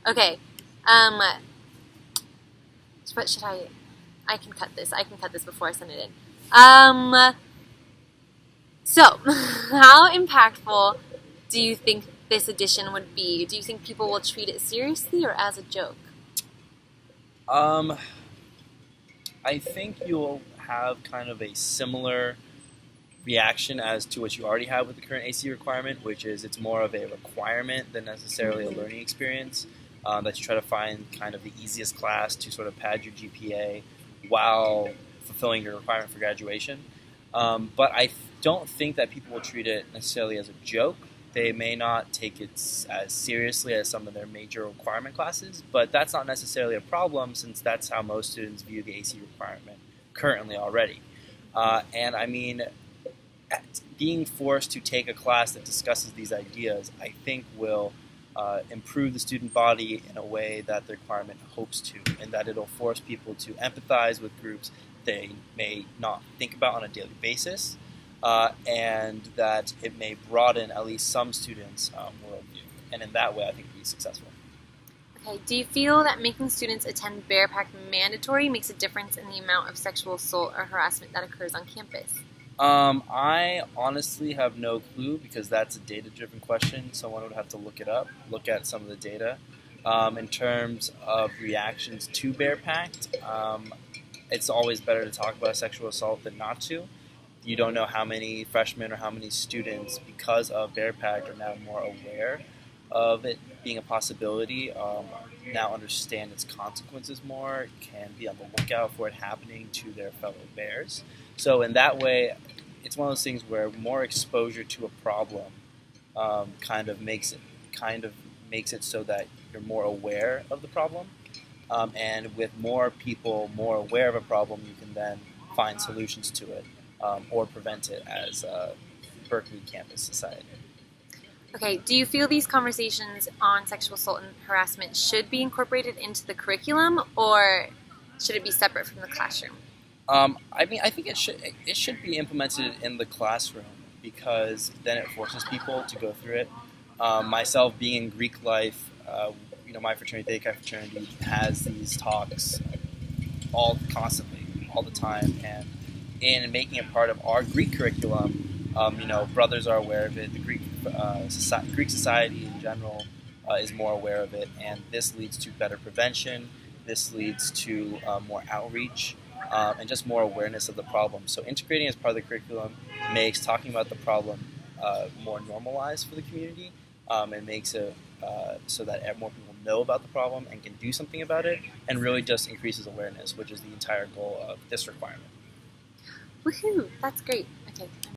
Okay. What should I? I can cut this. I can cut this before I send it in. So, how impactful do you think this edition would be? Do you think people will treat it seriously or as a joke? Um, I think you'll have kind of a similar reaction as to what you already have with the current AC requirement, which is it's more of a requirement than necessarily a learning experience. That you try to find kind of the easiest class to sort of pad your GPA while fulfilling your requirement for graduation. But don't think that people will treat it necessarily as a joke. They may not take it as seriously as some of their major requirement classes, but that's not necessarily a problem since that's how most students view the AC requirement currently already. And I mean, being forced to take a class that discusses these ideas, I think will improve the student body in a way that the requirement hopes to, and that it'll force people to empathize with groups they may not think about on a daily basis, and that it may broaden at least some students' worldview. And in that way, I think it'll be successful. Okay. Do you feel that making students attend Bear Pact mandatory makes a difference in the amount of sexual assault or harassment that occurs on campus? I honestly have no clue because that's a data-driven question. Someone would have to look it up, look at some of the data. In terms of reactions to Bear Pact, it's always better to talk about sexual assault than not to. You don't know how many freshmen or how many students, because of Bear Pact, are now more aware of it being a possibility, now understand its consequences more, can be on the lookout for it happening to their fellow bears. So in that way, it's one of those things where more exposure to a problem kind of makes it so that you're more aware of the problem, and with more people more aware of a problem, you can then find solutions to it, or prevent it as a Berkeley campus society. Okay, do you feel these conversations on sexual assault and harassment should be incorporated into the curriculum, or should it be separate from the classroom? I think it should be implemented in the classroom because then it forces people to go through it. Myself being in Greek life, my fraternity, Theta Chi fraternity, has these talks constantly, all the time, and in making it part of our Greek curriculum, brothers are aware of it. The Greek society in general is more aware of it, and this leads to better prevention. This leads to more outreach, and just more awareness of the problem. So integrating as part of the curriculum makes talking about the problem more normalized for the community, and makes it so that more people know about the problem and can do something about it, and really just increases awareness, which is the entire goal of this requirement. Woohoo! That's great. Okay.